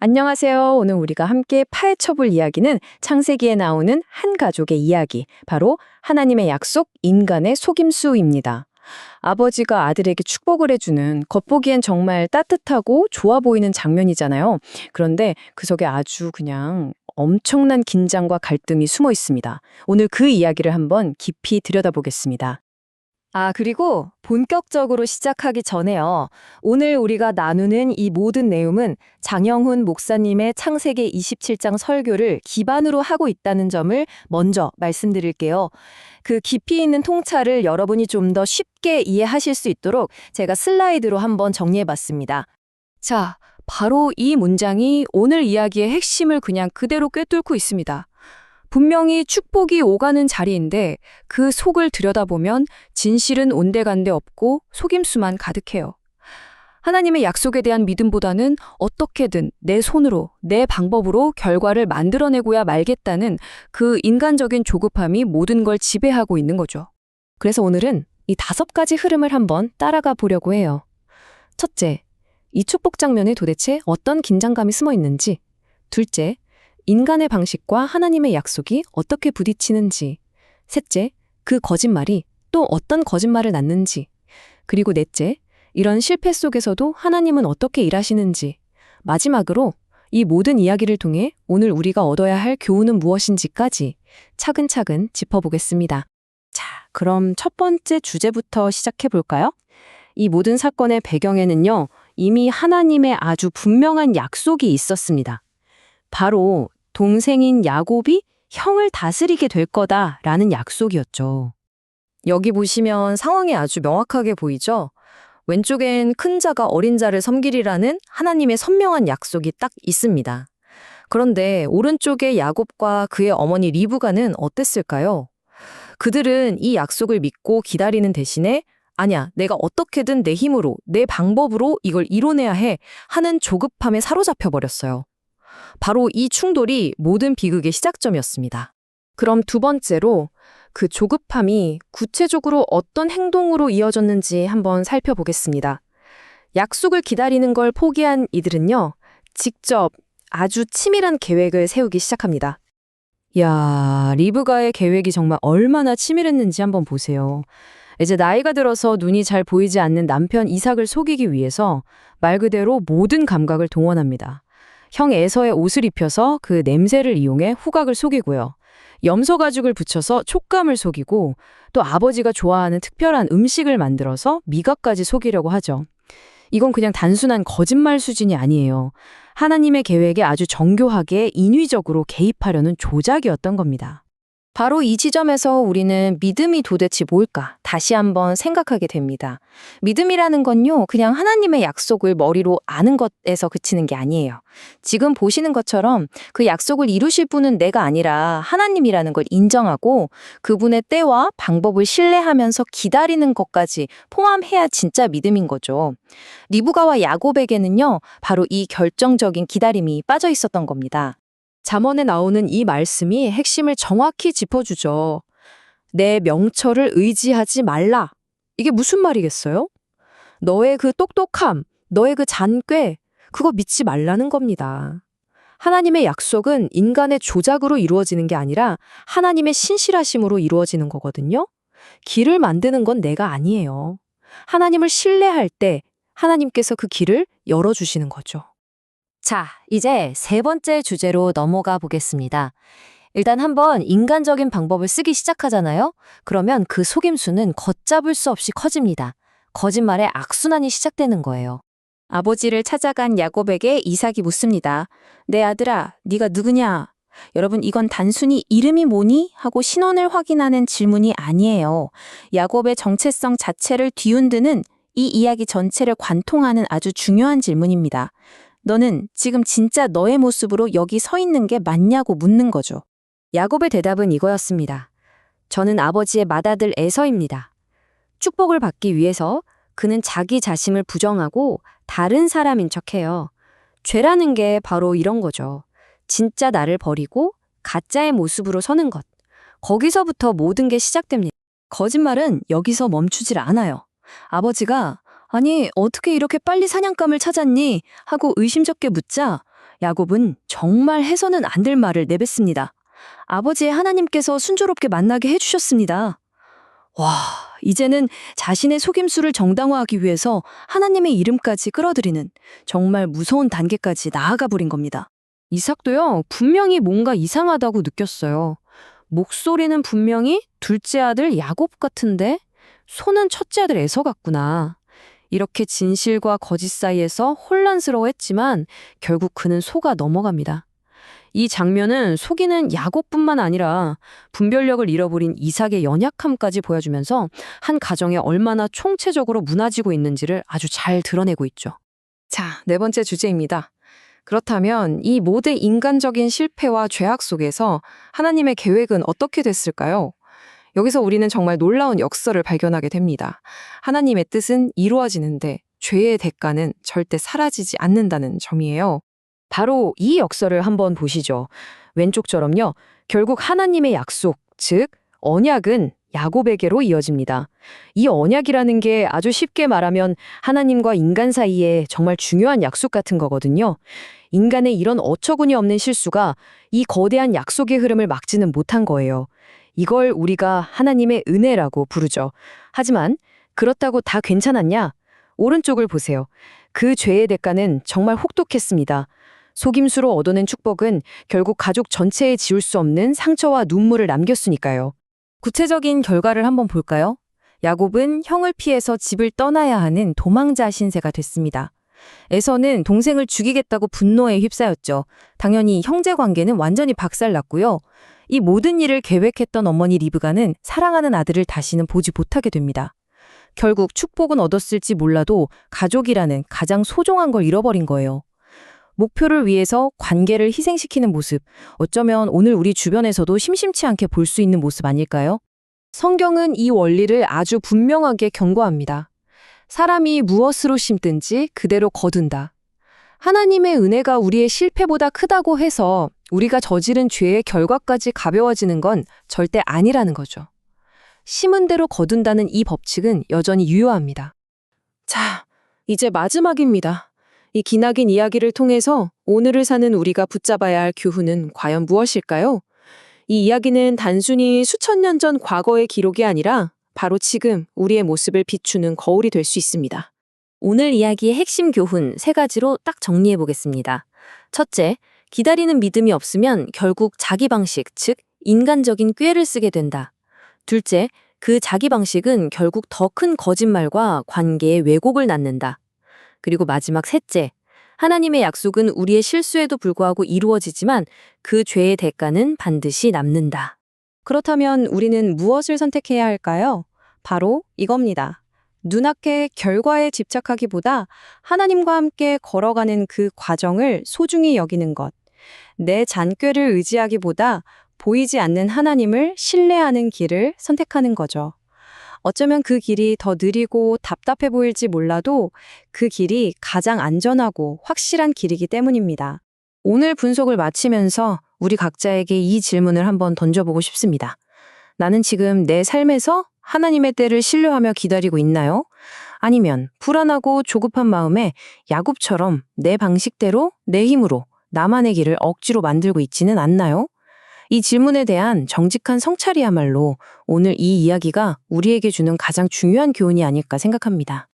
안녕하세요. 오늘 우리가 함께 파헤쳐볼 이야기는 창세기에 나오는 한 가족의 이야기, 바로 하나님의 약속, 인간의 속임수입니다. 아버지가 아들에게 축복을 해주는 겉보기엔 정말 따뜻하고 좋아 보이는 장면이잖아요. 그런데 그 속에 아주 그냥 엄청난 긴장과 갈등이 숨어 있습니다. 오늘 그 이야기를 한번 깊이 들여다보겠습니다. 그리고 본격적으로 시작하기 전에요. 오늘 우리가 나누는 이 모든 내용은 장영훈 목사님의 창세기 27장 설교를 기반으로 하고 있다는 점을 먼저 말씀드릴게요. 그 깊이 있는 통찰을 여러분이 좀 더 쉽게 이해하실 수 있도록 제가 슬라이드로 한번 정리해봤습니다. 자, 바로 이 문장이 오늘 이야기의 핵심을 그냥 그대로 꿰뚫고 있습니다. 분명히 축복이 오가는 자리인데 그 속을 들여다보면 진실은 온데간데 없고 속임수만 가득해요. 하나님의 약속에 대한 믿음보다는 어떻게든 내 손으로, 내 방법으로 결과를 만들어내고야 말겠다는 그 인간적인 조급함이 모든 걸 지배하고 있는 거죠. 그래서 오늘은 이 5가지 흐름을 한번 따라가 보려고 해요. 첫째, 이 축복 장면에 도대체 어떤 긴장감이 숨어 있는지. 둘째, 인간의 방식과 하나님의 약속이 어떻게 부딪히는지. 셋째, 그 거짓말이 또 어떤 거짓말을 낳는지. 그리고 넷째, 이런 실패 속에서도 하나님은 어떻게 일하시는지. 마지막으로 이 모든 이야기를 통해 오늘 우리가 얻어야 할 교훈은 무엇인지까지 차근차근 짚어보겠습니다. 자, 그럼 첫 번째 주제부터 시작해 볼까요? 이 모든 사건의 배경에는요, 이미 하나님의 아주 분명한 약속이 있었습니다. 바로 동생인 야곱이 형을 다스리게 될 거다라는 약속이었죠. 여기 보시면 상황이 아주 명확하게 보이죠? 왼쪽엔 큰 자가 어린 자를 섬기리라는 하나님의 선명한 약속이 딱 있습니다. 그런데 오른쪽의 야곱과 그의 어머니 리브가는 어땠을까요? 그들은 이 약속을 믿고 기다리는 대신에 아니야, 내가 어떻게든 내 힘으로, 내 방법으로 이걸 이뤄내야 해 하는 조급함에 사로잡혀 버렸어요. 바로 이 충돌이 모든 비극의 시작점이었습니다. 그럼 두 번째로 그 조급함이 구체적으로 어떤 행동으로 이어졌는지 한번 살펴보겠습니다. 약속을 기다리는 걸 포기한 이들은요, 직접 아주 치밀한 계획을 세우기 시작합니다. 야, 리브가의 계획이 정말 얼마나 치밀했는지 한번 보세요. 이제 나이가 들어서 눈이 잘 보이지 않는 남편 이삭을 속이기 위해서 말 그대로 모든 감각을 동원합니다. 형 에서의 옷을 입혀서 그 냄새를 이용해 후각을 속이고요. 염소 가죽을 붙여서 촉감을 속이고 또 아버지가 좋아하는 특별한 음식을 만들어서 미각까지 속이려고 하죠. 이건 그냥 단순한 거짓말 수준이 아니에요. 하나님의 계획에 아주 정교하게 인위적으로 개입하려는 조작이었던 겁니다. 바로 이 지점에서 우리는 믿음이 도대체 뭘까 다시 한번 생각하게 됩니다. 믿음이라는 건요, 그냥 하나님의 약속을 머리로 아는 것에서 그치는 게 아니에요. 지금 보시는 것처럼 그 약속을 이루실 분은 내가 아니라 하나님이라는 걸 인정하고 그분의 때와 방법을 신뢰하면서 기다리는 것까지 포함해야 진짜 믿음인 거죠. 리브가와 야곱에게는요, 바로 이 결정적인 기다림이 빠져 있었던 겁니다. 잠언에 나오는 이 말씀이 핵심을 정확히 짚어주죠. 내 명철을 의지하지 말라. 이게 무슨 말이겠어요? 너의 그 똑똑함, 너의 그 잔꾀, 그거 믿지 말라는 겁니다. 하나님의 약속은 인간의 조작으로 이루어지는 게 아니라 하나님의 신실하심으로 이루어지는 거거든요. 길을 만드는 건 내가 아니에요. 하나님을 신뢰할 때 하나님께서 그 길을 열어주시는 거죠. 자, 이제 세 번째 주제로 넘어가 보겠습니다. 일단 한번 인간적인 방법을 쓰기 시작하잖아요? 그러면 그 속임수는 걷잡을 수 없이 커집니다. 거짓말의 악순환이 시작되는 거예요. 아버지를 찾아간 야곱에게 이삭이 묻습니다. 내 아들아, 네가 누구냐? 여러분, 이건 단순히 이름이 뭐니? 하고 신원을 확인하는 질문이 아니에요. 야곱의 정체성 자체를 뒤흔드는 이 이야기 전체를 관통하는 아주 중요한 질문입니다. 너는 지금 진짜 너의 모습으로 여기 서 있는 게 맞냐고 묻는 거죠. 야곱의 대답은 이거였습니다. 저는 아버지의 맏아들 에서입니다. 축복을 받기 위해서 그는 자기 자신을 부정하고 다른 사람인 척해요. 죄라는 게 바로 이런 거죠. 진짜 나를 버리고 가짜의 모습으로 서는 것. 거기서부터 모든 게 시작됩니다. 거짓말은 여기서 멈추질 않아요. 아버지가 아니, 어떻게 이렇게 빨리 사냥감을 찾았니? 하고 의심쩍게 묻자 야곱은 정말 해서는 안 될 말을 내뱉습니다. 아버지의 하나님께서 순조롭게 만나게 해주셨습니다. 와, 이제는 자신의 속임수를 정당화하기 위해서 하나님의 이름까지 끌어들이는 정말 무서운 단계까지 나아가 버린 겁니다. 이삭도요, 분명히 뭔가 이상하다고 느꼈어요. 목소리는 분명히 둘째 아들 야곱 같은데 손은 첫째 아들 에서 같구나. 이렇게 진실과 거짓 사이에서 혼란스러워했지만 결국 그는 속아 넘어갑니다. 이 장면은 속이는 야곱뿐만 아니라 분별력을 잃어버린 이삭의 연약함까지 보여주면서 한 가정이 얼마나 총체적으로 무너지고 있는지를 아주 잘 드러내고 있죠. 자, 네 번째 주제입니다. 그렇다면 이 모든 인간적인 실패와 죄악 속에서 하나님의 계획은 어떻게 됐을까요? 여기서 우리는 정말 놀라운 역설을 발견하게 됩니다. 하나님의 뜻은 이루어지는데 죄의 대가는 절대 사라지지 않는다는 점이에요. 바로 이 역설을 한번 보시죠. 왼쪽처럼요. 결국 하나님의 약속, 즉 언약은 야곱에게로 이어집니다. 이 언약이라는 게 아주 쉽게 말하면 하나님과 인간 사이에 정말 중요한 약속 같은 거거든요. 인간의 이런 어처구니 없는 실수가 이 거대한 약속의 흐름을 막지는 못한 거예요. 이걸 우리가 하나님의 은혜라고 부르죠. 하지만 그렇다고 다 괜찮았냐? 오른쪽을 보세요. 그 죄의 대가는 정말 혹독했습니다. 속임수로 얻어낸 축복은 결국 가족 전체에 지울 수 없는 상처와 눈물을 남겼으니까요. 구체적인 결과를 한번 볼까요? 야곱은 형을 피해서 집을 떠나야 하는 도망자 신세가 됐습니다. 에서는 동생을 죽이겠다고 분노에 휩싸였죠. 당연히 형제 관계는 완전히 박살났고요. 이 모든 일을 계획했던 어머니 리브가는 사랑하는 아들을 다시는 보지 못하게 됩니다. 결국 축복은 얻었을지 몰라도 가족이라는 가장 소중한 걸 잃어버린 거예요. 목표를 위해서 관계를 희생시키는 모습, 어쩌면 오늘 우리 주변에서도 심심치 않게 볼 수 있는 모습 아닐까요? 성경은 이 원리를 아주 분명하게 경고합니다. 사람이 무엇으로 심든지 그대로 거둔다. 하나님의 은혜가 우리의 실패보다 크다고 해서 우리가 저지른 죄의 결과까지 가벼워지는 건 절대 아니라는 거죠. 심은 대로 거둔다는 이 법칙은 여전히 유효합니다. 자, 이제 마지막입니다. 이 기나긴 이야기를 통해서 오늘을 사는 우리가 붙잡아야 할 교훈은 과연 무엇일까요? 이 이야기는 단순히 수천 년 전 과거의 기록이 아니라 바로 지금 우리의 모습을 비추는 거울이 될 수 있습니다. 오늘 이야기의 핵심 교훈 3가지로 딱 정리해 보겠습니다. 첫째, 기다리는 믿음이 없으면 결국 자기 방식, 즉 인간적인 꾀를 쓰게 된다. 둘째, 그 자기 방식은 결국 더 큰 거짓말과 관계의 왜곡을 낳는다. 그리고 마지막 셋째, 하나님의 약속은 우리의 실수에도 불구하고 이루어지지만 그 죄의 대가는 반드시 남는다. 그렇다면 우리는 무엇을 선택해야 할까요? 바로 이겁니다. 눈앞의 결과에 집착하기보다 하나님과 함께 걸어가는 그 과정을 소중히 여기는 것. 내 잔꾀를 의지하기보다 보이지 않는 하나님을 신뢰하는 길을 선택하는 거죠. 어쩌면 그 길이 더 느리고 답답해 보일지 몰라도 그 길이 가장 안전하고 확실한 길이기 때문입니다. 오늘 분석을 마치면서 우리 각자에게 이 질문을 한번 던져보고 싶습니다. 나는 지금 내 삶에서 하나님의 때를 신뢰하며 기다리고 있나요? 아니면 불안하고 조급한 마음에 야곱처럼 내 방식대로, 내 힘으로 나만의 길을 억지로 만들고 있지는 않나요? 이 질문에 대한 정직한 성찰이야말로 오늘 이 이야기가 우리에게 주는 가장 중요한 교훈이 아닐까 생각합니다.